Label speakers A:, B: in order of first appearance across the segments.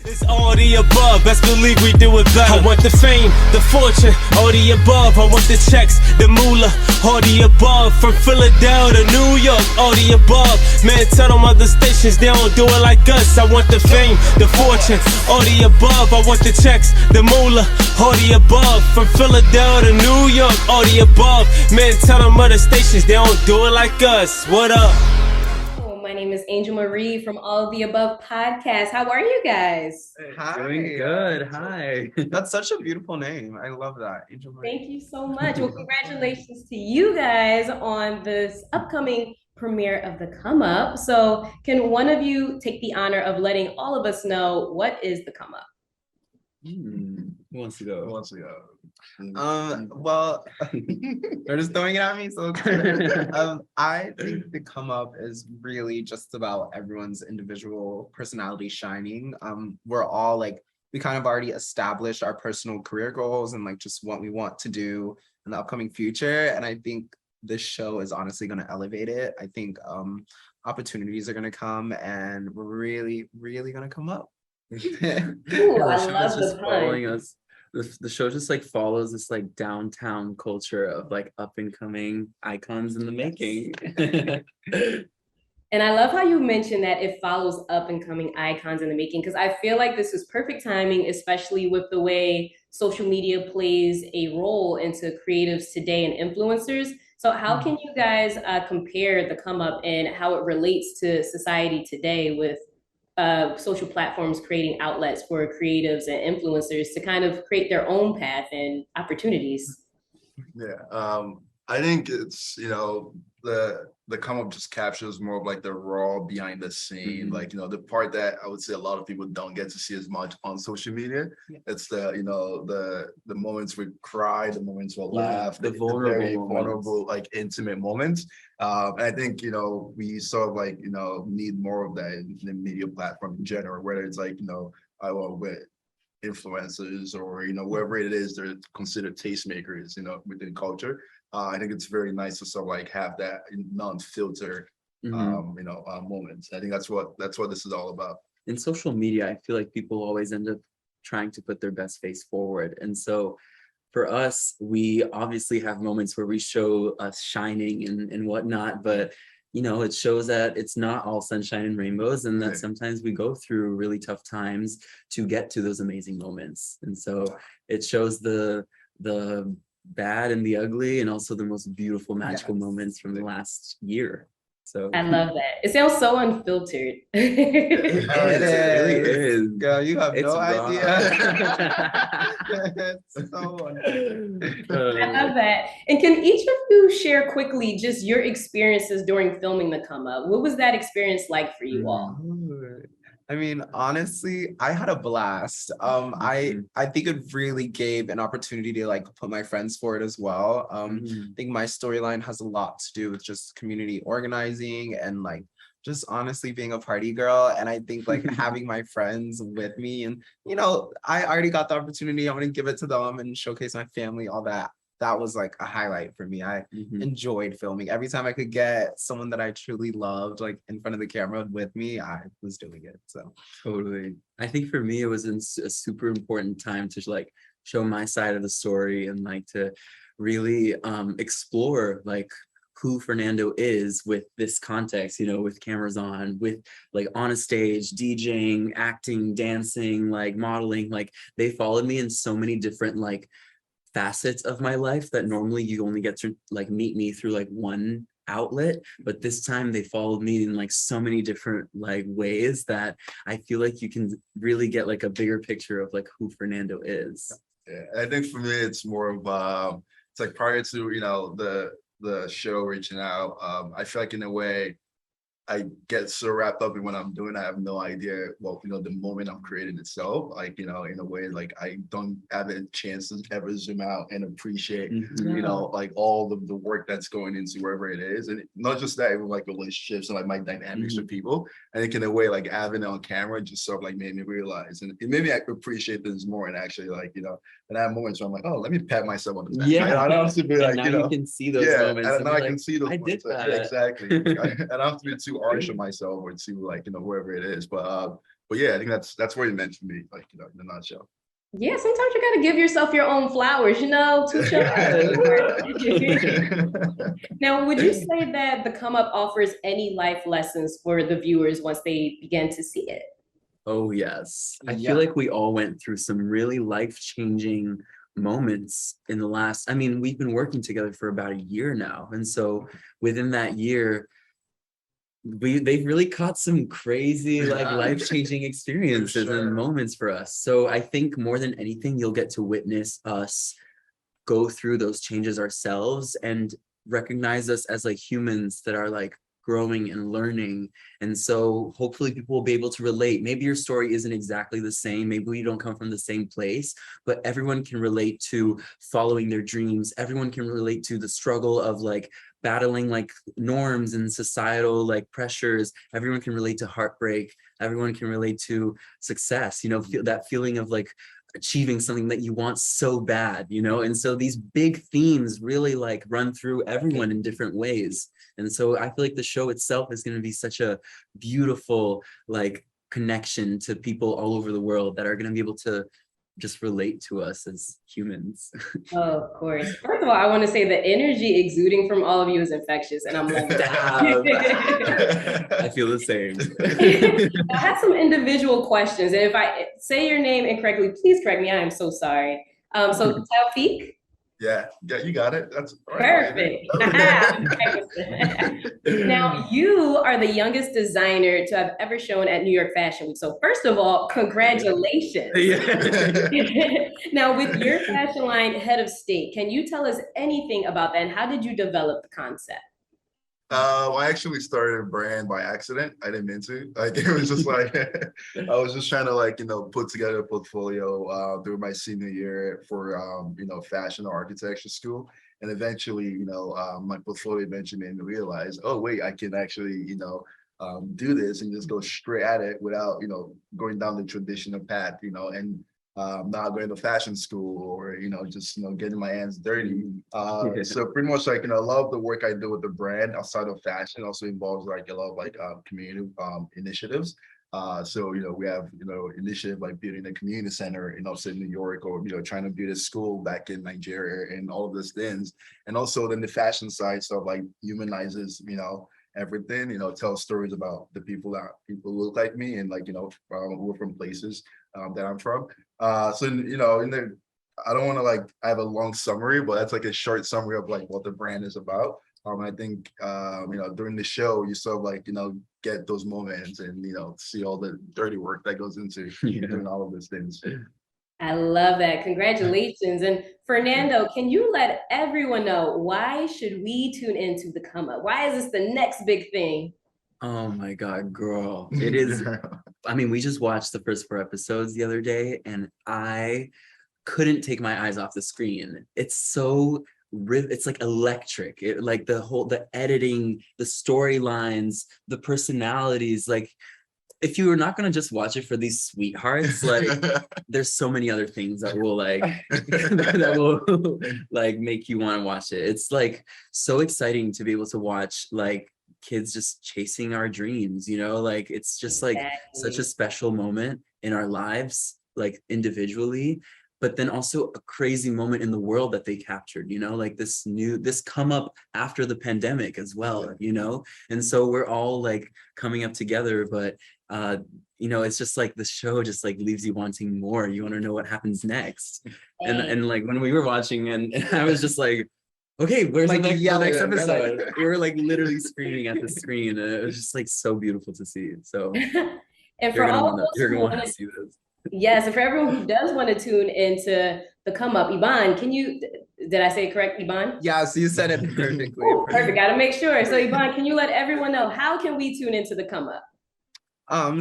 A: It's all the above, best believe we do it better. I want the fame, the fortune, all the above. I want the checks, the moolah, all the above. From Philadelphia to New York, all the above. Man, tell them other stations they don't do it like us. I want the fame, the fortune, all the above. I want the checks, the moolah, all the above. From Philadelphia to New York, all the above. Man, tell them other stations they don't do it like us. What up?
B: My name is Angel Marie from All of the Above podcast. How are you guys?
C: Hi.
D: Doing good. Hi.
C: That's such a beautiful name. I love that. Angel Marie.
B: Thank you so much. Well, congratulations to you guys on this upcoming premiere of The Come Up. So can one of you take the honor of letting all of us know what is The Come Up?
D: Who wants to go?
C: Who wants to go? Well, they're just throwing it at me. So I think the come up is really just about everyone's individual personality shining. We're all like, we kind of already established our personal career goals and like just what we want to do in the upcoming future. And I think this show is honestly going to elevate it. I think opportunities are going to come and we're really, really going to come up.
B: Ooh, I love the
D: following
B: pun.
D: us. The show just like follows this like downtown culture of like up and coming icons in the making.
B: And I love how you mentioned that it follows up and coming icons in the making, because I feel like this is perfect timing, especially with the way social media plays a role into creatives today and influencers. So how can you guys compare the come up and how it relates to society today with social platforms creating outlets for creatives and influencers to kind of create their own path and opportunities?
E: Yeah, I think it's, the come up just captures more of like the raw behind the scene, like, the part that I would say a lot of people don't get to see as much on social media. It's the moments we cry, the moments we'll laugh,
D: the
E: very
D: vulnerable
E: vulnerable, like intimate moments. And I think, we sort of like, need more of that in the media platform in general, whether it's like, with influencers or, wherever it is, they're considered tastemakers, within culture. I think it's very nice to sort of like have that non-filtered, moments. I think that's what this is all about.
D: In social media, I feel like people always end up trying to put their best face forward. And so for us, we obviously have moments where we show us shining and whatnot, but it shows that it's not all sunshine and rainbows, and that sometimes we go through really tough times to get to those amazing moments. And so it shows the bad and the ugly, and also the most beautiful, magical moments from the last year. So
B: I love that. It sounds so unfiltered.
D: It really is.
C: Girl, you have no
D: raw.
C: idea. It's so
B: I love that. And can each of you share quickly just your experiences during filming The Come Up? What was that experience like for you all?
C: I mean, honestly, I had a blast. I think it really gave an opportunity to like put my friends forward as well. I think my storyline has a lot to do with just community organizing and like just honestly being a party girl. And I think like having my friends with me and, I already got the opportunity. I'm going to give it to them and showcase my family, all that. That was like a highlight for me. I enjoyed filming. Every time I could get someone that I truly loved, like in front of the camera with me, I was doing it. So
D: totally. I think for me, it was a super important time to like show my side of the story and like to really explore like who Fernando is with this context, with cameras on, with like on a stage, DJing, acting, dancing, like modeling. Like they followed me in so many different like facets of my life that normally you only get to like meet me through like one outlet, but this time they followed me in like so many different like ways that I feel like you can really get like a bigger picture of like who Fernando is.
E: Yeah, I think for me it's more of it's like prior to the show reaching out, I feel like in a way I get so wrapped up in what I'm doing, I have no idea, the moment I'm creating itself, like, in a way, like I don't have a chance to ever zoom out and appreciate, like all of the work that's going into wherever it is. And not just that, even like relationships and like my dynamics with people. I think in a way, like having it on camera just sort of like made me realize, and it made me appreciate things more and actually like, and I have moments where I'm like, oh, let me pat myself on the back.
D: Yeah.
E: I don't have to be like,
D: now you can see those moments.
E: And now I can
D: like,
E: see those
D: I
E: moments.
D: did that.
E: Yeah, exactly. I don't have to be too harsh on myself or too like, whoever it is. But but yeah, I think that's what it meant to me, like, you know, in a nutshell.
B: Yeah, sometimes you gotta give yourself your own flowers, you know, to show. Now, would you say that the come up offers any life lessons for the viewers once they begin to see it?
D: Oh, yes. I
C: Yeah.
D: feel like we all went through some really life-changing moments in the last, I mean, we've been working together for about a year now. And so within that year, they've really caught some crazy, like, life-changing experiences
E: sure.
D: and moments for us. So I think more than anything, you'll get to witness us go through those changes ourselves and recognize us as like humans that are like growing and learning. And so hopefully people will be able to relate. Maybe your story isn't exactly the same. Maybe you don't come from the same place, but everyone can relate to following their dreams. Everyone can relate to the struggle of like battling like norms and societal like pressures. Everyone can relate to heartbreak. Everyone can relate to success, you know, feel that feeling of like achieving something that you want so bad, you know? And so these big themes really like run through everyone in different ways. And so I feel like the show itself is going to be such a beautiful like connection to people all over the world that are going to be able to just relate to us as humans.
B: Oh, of course. First of all, I want to say the energy exuding from all of you is infectious, and I'm loving it.
D: I feel the same.
B: I have some individual questions, and if I say your name incorrectly, please correct me. I am so sorry. So Taofeek?
E: Yeah, you got it. That's all right.
B: Perfect. Now, you are the youngest designer to have ever shown at New York Fashion Week. So first of all, congratulations. Now, with your fashion line, Head of State, can you tell us anything about that, and how did you develop the concept?
E: I actually started a brand by accident. I didn't mean to. Like, it was just like I was just trying to, like, you know, put together a portfolio during my senior year for you know, fashion or architecture school. And eventually, you know, my portfolio eventually made me realize, oh wait, I can actually, you know, do this and just go straight at it without, you know, going down the traditional path, you know, and not going to fashion school or, you know, just, you know, getting my hands dirty. So pretty much, like, you know, a lot of the work I do with the brand outside of fashion also involves like a lot of like community initiatives. So, you know, we have, you know, initiative like building a community center in upstate New York, or, you know, trying to build a school back in Nigeria and all of these things. And also then the fashion side stuff like humanizes, you know, everything, you know, tell stories about the people that people look like me and, like, you know, we're from places that I'm from. So, you know, in the, I don't want to like, I have a long summary, but that's like a short summary of like what the brand is about. I think, you know, during the show, you sort of like, you know, get those moments and, you know, see all the dirty work that goes into doing all of these things.
B: I love that. Congratulations. And Fernando, can you let everyone know, why should we tune into the come up? Why is this the next big thing?
D: Oh my God, girl. It is. I mean, we just watched the first 4 episodes the other day and I couldn't take my eyes off the screen. It's so, it's like electric. It, like the editing, the storylines, the personalities, like, if you were not going to just watch it for these sweethearts, like there's so many other things that will like that will like make you want to watch it. It's like so exciting to be able to watch like kids just chasing our dreams, you know, like it's just like such a special moment in our lives, like individually, but then also a crazy moment in the world that they captured, you know, like this come up after the pandemic as well, you know. And so we're all like coming up together, but you know, it's just like the show just like leaves you wanting more. You want to know what happens next. And like when we were watching and I was just like, okay, where's
C: like
D: the next episode? We were like literally screaming at the screen, and it was just like so beautiful to see. So
B: And for all those
D: you're gonna
B: who
D: want to see this.
B: Yes, and for everyone who does want to tune into the come up, Ebon, can you, did I say it correct, Ebon?
C: Yeah, so you said it perfectly.
B: Ooh, perfect, gotta make sure. So Ebon, can you let everyone know, how can we tune into the come up?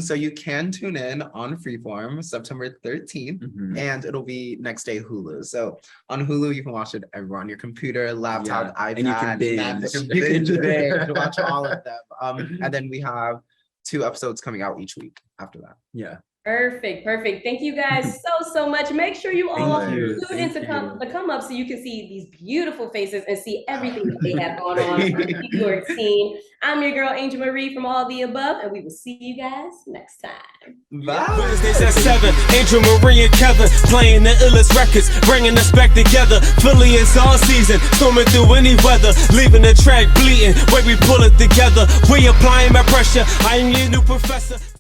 C: So you can tune in on Freeform September 13th, and it'll be next day Hulu. So on Hulu, you can watch it everywhere on your computer, laptop, iPad,
D: and you can binge.
C: You can binge, watch all of them. And then we have 2 episodes coming out each week after that.
D: Yeah.
B: Perfect, perfect. Thank you guys so much. Make sure you all
D: Thank you.
B: tune into the come up so you can see these beautiful faces and see everything that they have going on behind your scene. I'm your girl Angel Marie from All the Above, and we will see you guys next time.
C: Bye.
A: Wednesdays at 7, Angel Marie and Kevin playing the illest records, bringing us back together. Philly is all season, storming through any weather, leaving the track bleeding. When we pull it together, we applying my pressure. I am your new professor.